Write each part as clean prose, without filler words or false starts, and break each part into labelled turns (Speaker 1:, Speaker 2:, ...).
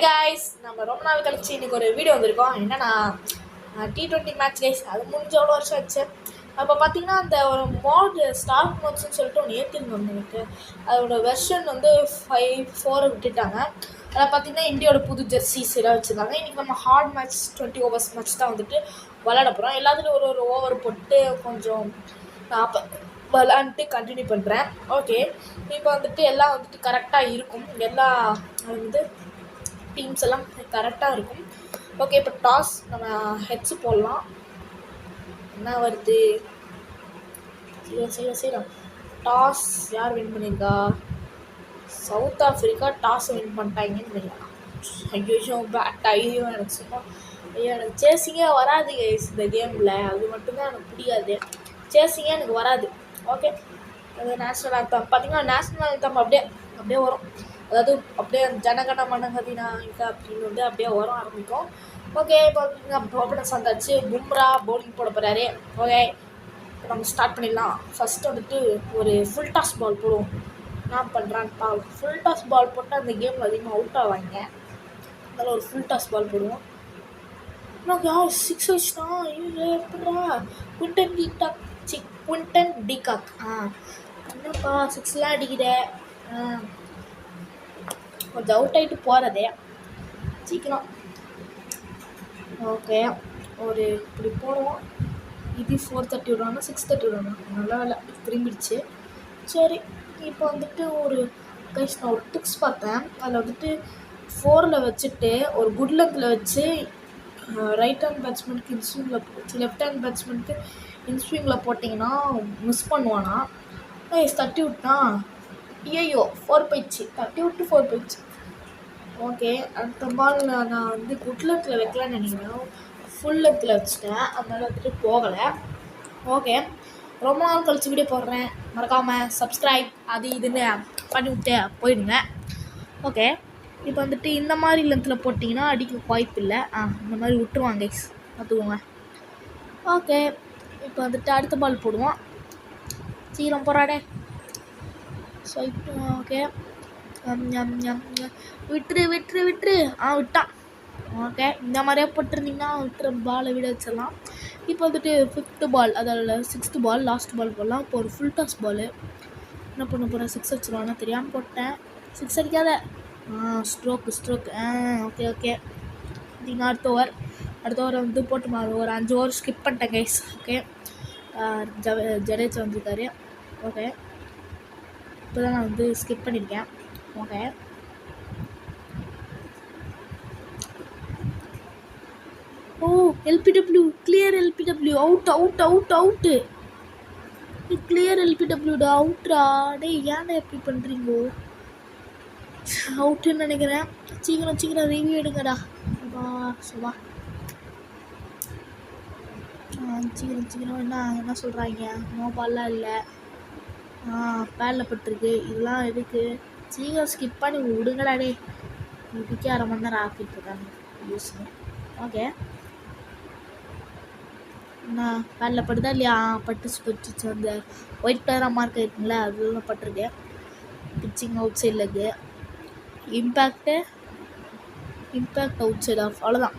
Speaker 1: Hi guys, நம்ம ரொம்ப நாள் கழிச்சு இன்றைக்கி ஒரு வீடியோ வந்திருக்கோம். என்னன்னா T20 மேட்ச் கைஸ். அது முடிஞ்ச எவ்வளோ வருஷம் ஆச்சு. அப்போ பார்த்தீங்கன்னா அந்த ஒரு ஸ்டார் மோட்ஸ்ன்னு சொல்லிட்டு ஒன்று ஏற்றிருந்தோம். எனக்கு அதோட வெர்ஷன் வந்து 5.4 விட்டுட்டாங்க. அதில் பார்த்தீங்கன்னா இந்தியாவோட புது ஜெர்சிஸ் எல்லாம் வச்சுருந்தாங்க. இன்றைக்கி நம்ம ஹார்ட் மேட்ச் 20 ஓவர்ஸ் மேட்ச் தான் வந்துட்டு விளையாட போகிறோம். எல்லாத்துலேயும் ஒரு ஓவர் போட்டு கொஞ்சம் விளாண்டுட்டு கண்டினியூ பண்ணுறேன். ஓகே, இப்போ வந்துட்டு எல்லாம் வந்துட்டு கரெக்டாக இருக்கும். எல்லாம் வந்து டீம்ஸ் எல்லாம் கரெக்டாக இருக்கும். ஓகே, இப்போ டாஸ் நம்ம ஹெட்ஸு போடலாம். என்ன வருது? சரி டாஸ் யார் வின் பண்ணியிருக்கா? சவுத் ஆஃப்ரிக்கா டாஸ் வின் பண்ணிட்டாங்கன்னு நினைக்கிறேன். ஐயோ பேட் ஐயோ எனக்கு சும்மா எனக்கு சேசிங்கே வராது இந்த கேமில். அது மட்டும்தான் எனக்கு பிடிக்காது. சேசிங்கே எனக்கு வராது. ஓகே, அது நேஷ்னல் ஆந்தம் பார்த்தீங்கன்னா நேஷ்னல் ஆந்தம் அப்படியே வரும். அதாவது அப்படியே ஜனகன மனகதினா அப்படின்னு வந்து அப்படியே வர ஆரம்பிக்கும். ஓகே, இப்போ ஓப்பனர்ஸ் வந்தாச்சு. பும்ரா பவுலிங் போட போகிறாரு. ஓகே, இப்போ நம்ம ஸ்டார்ட் பண்ணிடலாம். ஃபஸ்ட்டு வந்துட்டு ஒரு ஃபுல் டாஸ் பால் போடுவோம். என்ன பண்ணுறான்ப்பா, ஃபுல் டாஸ் பால் போட்டால் அந்த கேமில் அதிகமாக அவுட் ஆவாங்க. அதனால் ஒரு ஃபுல் டாஸ் பால் போடுவோம். நான் 6 வச்சுட்டான். எப்படா குவிண்டன் டிகாக் என்னப்பா 6லாம் அடிக்கிற? கொஞ்சம் அவுட் ஆகிட்டு போகிறதே சீக்கிரம். ஓகே, ஒரு இப்படி போடுவோம். இது 4:30 விடுவாங்க, 6:30 விடுவாங்க. நல்லா இல்லை, திரும்பிடுச்சு. சரி, இப்போ வந்துட்டு ஒரு கைஸ் நான் ஒரு டிப்ஸ் பார்த்தேன். அதில் வந்துட்டு 4ல் வச்சுட்டு ஒரு குட் லக்கில் வச்சு ரைட் ஹேண்ட் பேட்ஸ்மேனுக்கு இன்ஸ்விங்கில் லெஃப்ட் ஹேண்ட் பேட்ஸ்மேனுக்கு இன்ஸ்விங்கில் போட்டிங்கன்னா மிஸ் பண்ணுவானா. கைஸ் தட்டி விட்டான். ஐயோ 4 போயிடுச்சு. தட்டி விட்டு 4 போயிடுச்சு. ஓகே, அடுத்த பால் நான் வந்து குட் லக்கில் வைக்கலான்னு நினைக்கிறேன். ஃபுல் லக்கில் வச்சுட்டேன். அதனால் வந்துட்டு போகலை. ஓகே, ரொம்ப நாள் கழிச்சு வீடியோ போடுறேன். மறக்காமல் சப்ஸ்கிரைப் அது இதுன்னு பண்ணி விட்டு போயிடுங்க. ஓகே, இப்போ வந்துட்டு இந்த மாதிரி லென்த்தில் போட்டிங்கன்னா அடிக்க வாய்ப்பு இல்லை. இந்த மாதிரி விட்டுருவாங்க கைஸ், பார்த்துக்கோங்க. ஓகே, இப்போ வந்துட்டு அடுத்த பால் போடுவோம். சீக்கிரம் போராடே. ஸோ இப்போ ஓகே, விட்டுரு விட்டான். ஓகே, இந்த மாதிரியே போட்டிருந்தீங்கன்னா விட்டுற பாலை விட வச்சிடலாம். இப்போ வந்துட்டு 5th பால், அதாவது 6th பால் லாஸ்ட் பால் போடலாம். இப்போ ஒரு ஃபுல் டாஸ் பால் என்ன பண்ண போகிறேன்? 6 வச்சுருவாங்க, தெரியாமல் போட்டேன். 6 அடிக்காத. Stroke okay. நீங்கள் அடுத்த ஓவர் வந்து போட்டு ஒரு 5 ஓவர் ஸ்கிப் பண்ணிட்டேன் கைஸ். ஓகே, ஜடேஜா வந்திருக்காரு. ஓகே, இப்போ தான் நான் வந்து ஸ்கிப் பண்ணியிருக்கேன். Okay, LBW clear. LBW out. Clear எல்பிடபிள்யூடா, அவுட்ரா. டே ஏன்டா எப்படி பண்ணுறீங்கோ? அவுட்டுன்னு நினைக்கிறேன். சீக்கிரம் ரிவ்யூ எடுங்கடா. சும்மா சீக்கிரம் என்ன சொல்கிறாங்க? நோ பால்லாம் இல்லை, பேலில் பட்டிருக்கு. இதெல்லாம் எதுக்கு? சீக்கிரம் ஸ்கிப் பண்ணி விடுங்கடா. டே இதுக்கே 1/2 மணி நேரம் ஆக்கிட்டு இருக்காங்க யூஸ்னு. ஓகே, என்ன பேலில் படுதா இல்லையா? பட்டுச்சு. அந்த ஒயிட் கலராக மார்க் ஆகிருக்குங்களா, அதுலாம் பட்டிருக்கு. பிச்சிங் அவுட் சைடில் இருக்குது. இம்பேக்ட் அவுட் சைட் ஆஃப், அவ்வளோதான்.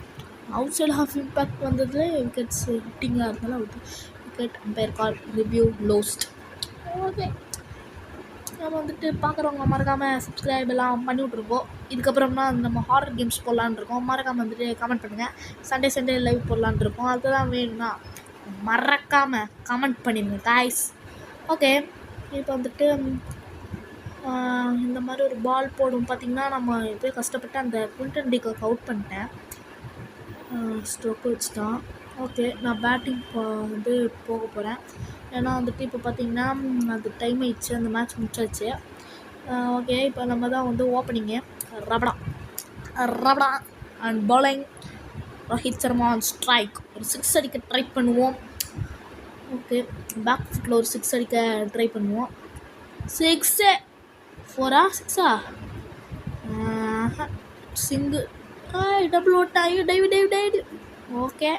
Speaker 1: அவுட் சைட் ஆஃப் இம்பேக்ட் வந்ததில் விக்கெட்ஸ் ஹிட்டிங்காக இருந்தாலும் அவுட். விக்கெட் அம்பையர் கால் ரிவ்யூ லோஸ்ட். ஓகே, நம்ம வந்துட்டு பார்க்குறவங்க மறக்காமல் சப்ஸ்கிரைப் எல்லாம் பண்ணி விட்ருக்கோம். இதுக்கப்புறம்னா நம்ம ஹாரர் கேம்ஸ் போடலான்னு இருக்கோம். மறக்காமல் வந்துட்டு கமெண்ட் பண்ணுங்கள். சண்டே லைவ் போடலான்னு இருக்கோம். அதுதான் வேணும்னா மறக்காமல் கமெண்ட் பண்ணிடுங்க காய்ஸ். ஓகே, இப்போ வந்துட்டு இந்த மாதிரி ஒரு பால் போடும். பார்த்திங்கன்னா நம்ம எப்போயும் கஷ்டப்பட்டு அந்த குவிண்டன் டிகாக் அவுட் பண்ணிட்டேன். ஸ்ட்ரோக்கு வச்சுட்டான். ஓகே, நான் பேட்டிங் வந்து போக போகிறேன். ஏன்னா வந்துட்டு இப்போ பார்த்திங்கன்னா அது டைம் ஆயிடுச்சு, அந்த மேட்ச் முடிச்சாச்சு. ஓகே, இப்போ நம்ம தான் வந்து opening. Rabada and bowling Rohit Sharma on strike. ஒரு 6 அடிக்க ட்ரை பண்ணுவோம். ஓகே, பேக் ஃபுட்டில் ஒரு 6 அடிக்க ட்ரை பண்ணுவோம். 6 சிங்கிள் டபுள் ஓட்டா. டைவ். ஓகே,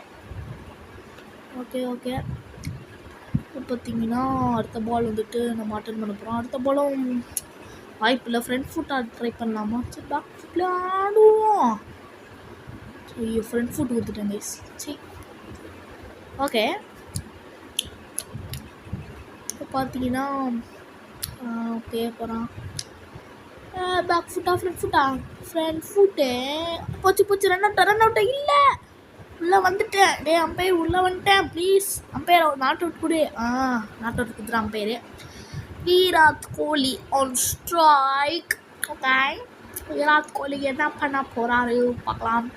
Speaker 1: இப்போ பார்த்தீங்கன்னா அடுத்த பால் வந்துட்டு நம்ம அட்டன் பண்ண போகிறோம். அடுத்த பாலும் வாய்ப்பு இல்லை. ஃப்ரண்ட் ஃபுட் ட்ரை பண்ணலாமா? சரி, பேக் ஃபுட் விளையாடுவோம். ஐயோ ஃப்ரண்ட் ஃபுட் கொடுத்துட்டேன் கைஸ். சரி ஓகே. இப்போ பார்த்தீங்கன்னா ஓகே போகிறான். பேக் ஃபுட்டா ஃப்ரண்ட் ஃபுட்டா? Front food. போச்சு ரன் அவுட்டா இல்லை, உள்ளே வந்துட்டேன். டே அம்பையர் உள்ளே வந்துட்டேன் ப்ளீஸ். அம்பையர் நாட் அவுட் கொடு. நாட் அவுட் கொடுத்துறான் umpire. Virat Kohli on strike. Okay, Virat Kohli என்ன பண்ண போகிறாரு பார்க்கலாம்.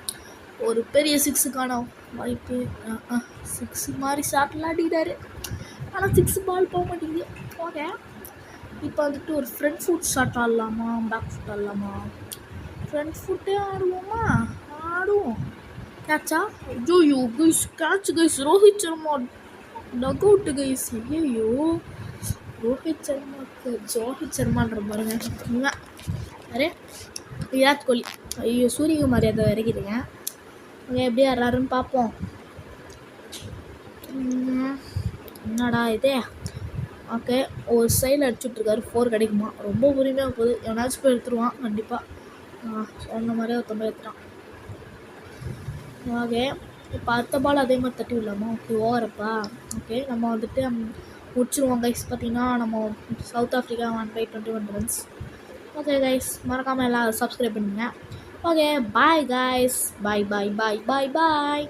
Speaker 1: ஒரு பெரிய சிக்ஸுக்கான வாய்ப்பு. 6 மாதிரி ஷாட்லாம் அடிக்கிறாரு, ஆனால் 6 பால் போக மாட்டேங்குது. ஓகே, இப்போ வந்துட்டு ஒரு ஃப்ரண்ட் ஃபுட் ஷாட் ஆடலாமா பேக் ஃபுட் ஆடலாமா? ஃப்ரண்ட் ஃபுட்டே ஆடுவோமா? ஆடுவோம். கேட்சா? ஐயோ guys, catch guys. Rohit Sharma duck out guys. ஐயோ ரோஹித் சர்மான்ற பாருங்க. அரே விராட் கோலி. ஐயோ சூரியகுமார் அதை இறக்கிடுங்க. ஓகே, எப்படி ஆடுறாருன்னு பார்ப்போம். என்னடா இது? ஓகே, ஒரு சைடில் அடிச்சுட்ருக்காரு. 4 கிடைக்குமா? ரொம்ப உரிமையாக போகுது. எவனாச்சும் போய் எடுத்துருவான் கண்டிப்பாக. சொன்ன மாதிரியே ஒருத்தம்ப எடுத்துட்டான். ஓகே, இப்போ அடுத்த பால் அதே மாதிரி தட்டி விடலாமா? ஓகே, ஓவரப்பா. ஓகே, நம்ம வந்துட்டு முடிச்சிருவோம் கைஸ். பார்த்தீங்கன்னா நம்ம South Africa 1/21 runs. Okay guys, மறக்காமல் எல்லாம் சப்ஸ்கிரைப் பண்ணுங்க. Okay, bye guys. பாய்.